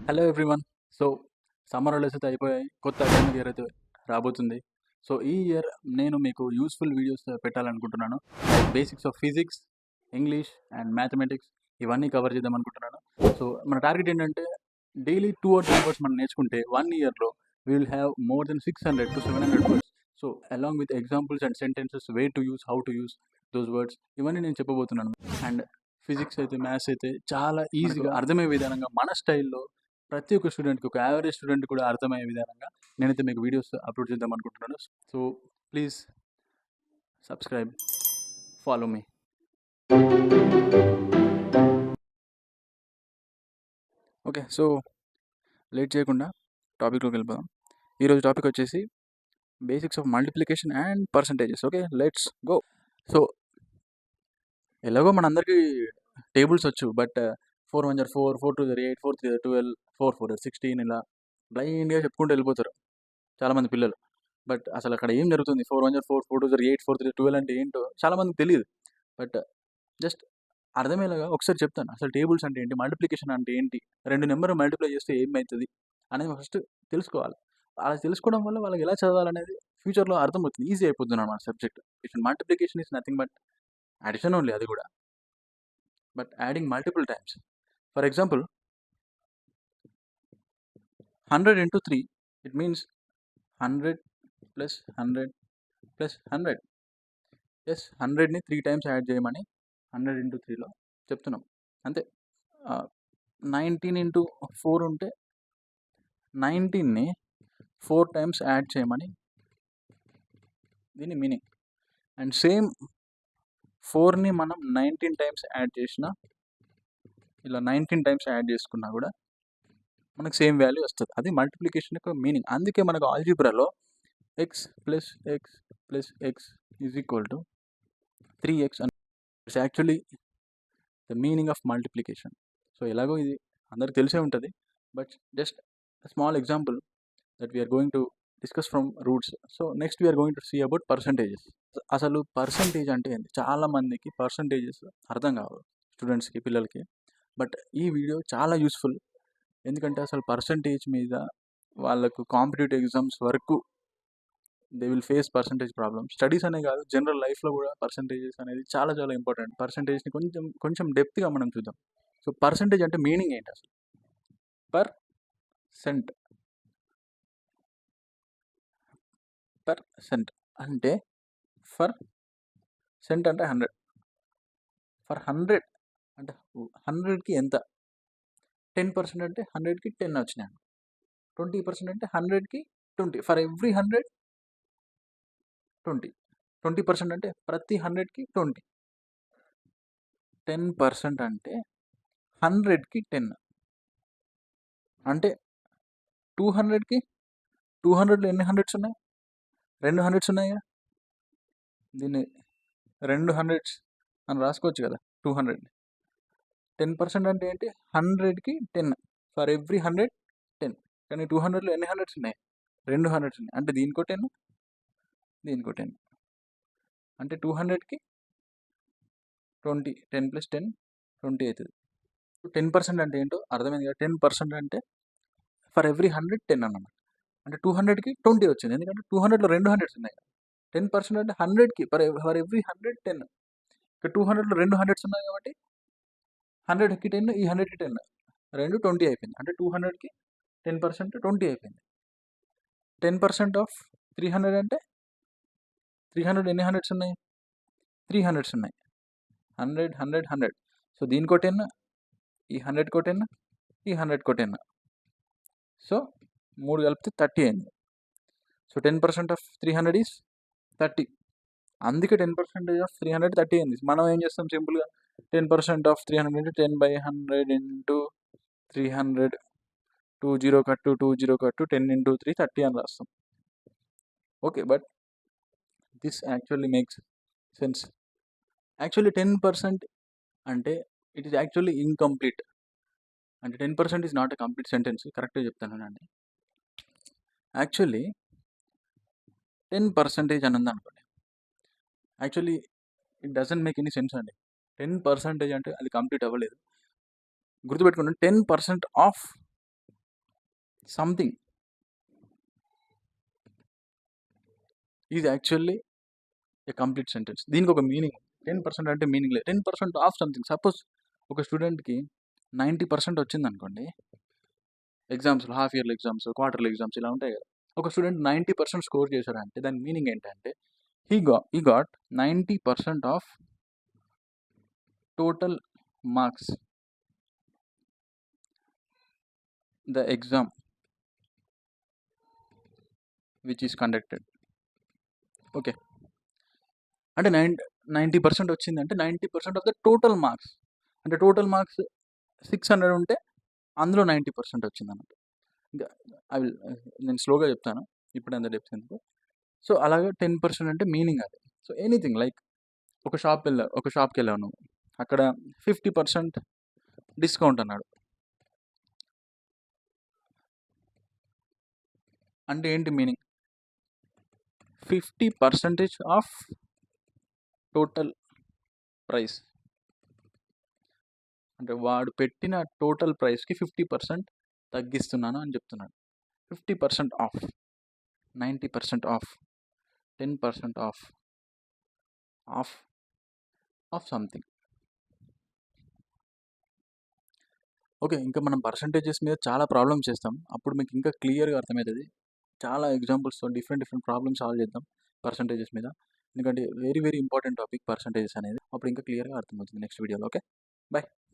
Hello everyone. So summer holidays అయితే అయిపోయాయి. కొత్త అకాడమిక్ ఇయర్ అయితే రాబోతుంది. సో ఈ ఇయర్ నేను మీకు యూస్ఫుల్ వీడియోస్ పెట్టాలనుకుంటున్నాను. Like basics of physics, English and mathematics ఇవన్నీ కవర్ చేద్దాం అనుకుంటున్నాను. సో మన టార్గెట్ ఏంటంటే డైలీ 2 or 3 వర్డ్స్ మనం నేర్చుకుంటే 1 ఇయర్లో we will have more than 600 to 700 words. So along with examples and sentences, way to use, how to use those words ఇవన్నీ నేను చెప్పబోతున్నాను. అండ్ ఫిజిక్స్ అయితే, మ్యాథ్స్ అయితే చాలా ఈజీగా అర్థమయ్యే విధానంగా మన స్టైల్లో ప్రతి ఒక్క స్టూడెంట్కి, ఒక యావరేజ్ స్టూడెంట్ కూడా అర్థమయ్యే విధానంగా నేనైతే మీకు వీడియోస్ అప్లోడ్ చేద్దాం అనుకుంటున్నాను. So please subscribe, follow me. Okay, so late చేయకుండా టాపిక్లోకి వెళ్ళిపోదాం. ఈరోజు టాపిక్ వచ్చేసి basics of multiplication and percentages. Okay, let's go. So ఎలాగో మనందరికీ టేబుల్స్ వచ్చు, బట్ 4 1 4, 4 2 8, 4 3 12, 4 4 16 ఇలా బ్లైండ్గా చెప్పుకుంటూ వెళ్ళిపోతారు చాలామంది పిల్లలు. బట్ అసలు అక్కడ ఏం జరుగుతుంది, 4 1 4, 4 2 8, 4 3 12 అంటే ఏంటో చాలామందికి తెలియదు. బట్ జస్ట్ అర్థమయ్యేలాగా ఒకసారి చెప్తాను. అసలు టేబుల్స్ అంటే ఏంటి, మల్టిప్లికేషన్ అంటే ఏంటి, 2 నెంబర్ మల్టిప్లై చేస్తే ఏమవుతుంది అనేది ఫస్ట్ తెలుసుకోవాలి. అలా తెలుసుకోవడం వల్ల వాళ్ళకి ఎలా చదవాలనేది ఫ్యూచర్లో అర్థమవుతుంది, ఈజీ అయిపోతుంది అన్నమాట subject. Multiplication is nothing but addition only, అది కూడా but adding multiple times. For example 100 into 3, it means 100 plus 100 plus 100. Yes, 100ని 3 టైమ్స్ యాడ్ చేయమని 100 into 3లో చెప్తున్నాం అంతే. 19 into 4 ఉంటే 19ని 4 టైమ్స్ యాడ్ చేయమని దీని మీనింగ్. అండ్ సేమ్ 4ని మనం 19 టైమ్స్ యాడ్ చేసినా, ఇలా 19 టైమ్స్ యాడ్ చేసుకున్నా కూడా మనకు సేమ్ వాల్యూ వస్తుంది. అది మల్టిప్లికేషన్ యొక్క మీనింగ్. అందుకే మనకు ఆల్జీబ్రాలో x plus x plus x is equal to 3x అని. It's actually the meaning of multiplication. So ఎలాగో ఇది అందరికి తెలిసే ఉంటుంది, but just small example that we're going to discuss from roots. So next we're going to see about percentages. అసలు percentage అంటే ఏంటి, చాలామందికి పర్సంటేజెస్ అర్థం కావు, స్టూడెంట్స్కి, పిల్లలకి. బట్ ఈ వీడియో చాలా యూస్ఫుల్, ఎందుకంటే అసలు పర్సంటేజ్ మీద వాళ్ళకు కాంపిటేటివ్ ఎగ్జామ్స్ వరకు they will face percentage problems. Studies అనే కాదు, జనరల్ లైఫ్లో కూడా పర్సంటేజెస్ అనేది చాలా చాలా ఇంపార్టెంట్. పర్సంటేజ్ని కొంచెం కొంచెం డెప్త్గా మనం చూద్దాం. సో పర్సంటేజ్ అంటే మీనింగ్ ఏంటి అసలు? పర్ సెంట్ అంటే ఫర్ సెంట్ అంటే 100. ఫర్ 100 అంటే 100కి ఎంత. 10% అంటే 100కి 10 వచ్చినాయి. 20% అంటే 100కి 20. For every 100 20. 20% అంటే ప్రతి 100కి 20. 10% అంటే 100కి 10. అంటే 200కి 200లో ఎన్ని హండ్రెడ్స్ ఉన్నాయి? 2 హండ్రెడ్స్ ఉన్నాయిగా. దీన్ని 2 హండ్రెడ్స్ అని రాసుకోవచ్చు కదా, 200. 10% అంటే ఏంటి? 100కి 10. For every 100 10. కానీ 200లో ఎన్ని హండ్రెడ్స్ ఉన్నాయి? 2 హండ్రెడ్స్ ఉన్నాయి. అంటే దీనికో 10, దీనికో 10. అంటే 200కి 20. 10 + 10 20 అవుతుంది. 10% అంటే ఏంటో అర్థమైంది కదా. 10% అంటే ఫర్ ఎవ్రీ 100 10 అన్నమాట. అంటే 200కి 20 వచ్చింది, ఎందుకంటే 200లో 2 హండ్రెడ్స్ ఉన్నాయి. 10% అంటే 100కి ఫర్ ఎవ్రీ 100 10. ఇక్కడ 200లో 2 హండ్రెడ్స్ ఉన్నాయి కాబట్టి 100కి 10, ఈ 100కి 10, రెండు 20 అయిపోయింది. అంటే 200కి 10% 20 అయిపోయింది. 10% ఆఫ్ 300 అంటే 300 ఎన్ని హండ్రెడ్స్ ఉన్నాయి? 3 హండ్రెడ్స్ ఉన్నాయి. 100 100 100. సో దీనికో 10, ఈ 100కో 10, ఈ 100కో 10. సో 3 కలిపితే 30 అయింది. So 10% of 300 is 30. అందుకే 10% ఆఫ్ 300 30 అయింది. మనం ఏం చేస్తాం సింపుల్గా, 10% ఆఫ్ 300 అంటే 10/100 ఇంటూ 300, 20 కట్టు 20 కట్టు 10 into 3 30 అని రాస్తాం. Okay, but this actually makes sense. Actually 10% అంటే ఇట్ ఈస్ యాక్చువల్లీ ఇన్కంప్లీట్. అంటే 10% is not a complete sentence. కరెక్ట్గా చెప్తాను అండి. యాక్చువల్లీ 10% అని ఉందనుకోండి, actually it doesn't make any sense అండి. 10% అంటే అది కంప్లీట్ అవ్వలేదు. గుర్తుపెట్టుకోండి, 10% of something is actually A complete sentence. దీనికి ఒక మీనింగ్. 10% అంటే మీనింగ్ లేదు. 10% ఆఫ్ సంథింగ్. సపోజ్ ఒక స్టూడెంట్కి 90% వచ్చిందనుకోండి, ఎగ్జామ్స్లో half yearly exams, quarterly exams ఇలా ఉంటాయి కదా. ఒక స్టూడెంట్ 90% స్కోర్ చేశాడంటే దాని మీనింగ్ ఏంటంటే he got 90% of total marks the exam which is conducted. Okay, అంటే 90% వచ్చిందంటే 90% ఆఫ్ ద టోటల్ మార్క్స్. అంటే టోటల్ మార్క్స్ 600 ఉంటే అందులో 90% వచ్చింది అన్నట్టు. ఇంకా నేను స్లోగా చెప్తాను, ఇప్పుడు ఎంత డెప్త్ ఎందుకు. సో అలాగే 10% అంటే మీనింగ్ అది. సో ఎనీథింగ్ లైక్ ఒక షాప్కి వెళ్ళావు నువ్వు, అక్కడ 50% డిస్కౌంట్ అన్నాడు. అంటే ఏంటి మీనింగ్? 50% of total price. అంటే వాడు పెట్టిన టోటల్ ప్రైస్కి 50% తగ్గిస్తున్నాను అని చెప్తున్నాడు. 50% of, 90% of, 10% of, of something. Okay, ఇంకా మనం పర్సంటేజెస్ మీద చాలా ప్రాబ్లమ్స్ చేస్తాం. అప్పుడు మీకు ఇంకా క్లియర్గా అర్థమవుతుంది. చాలా ఎగ్జాంపుల్స్తో డిఫరెంట్ ప్రాబ్లమ్స్ సాల్వ్ చేద్దాం పర్సంటేజెస్ మీద. ఎందుకంటే వెరీ ఇంపార్టెంట్ టాపిక్ పర్సంటేజెస్ అనేది. అప్పుడు ఇంకా క్లియర్గా అర్థమవుతుంది నెక్స్ట్ వీడియోలో. Okay, bye.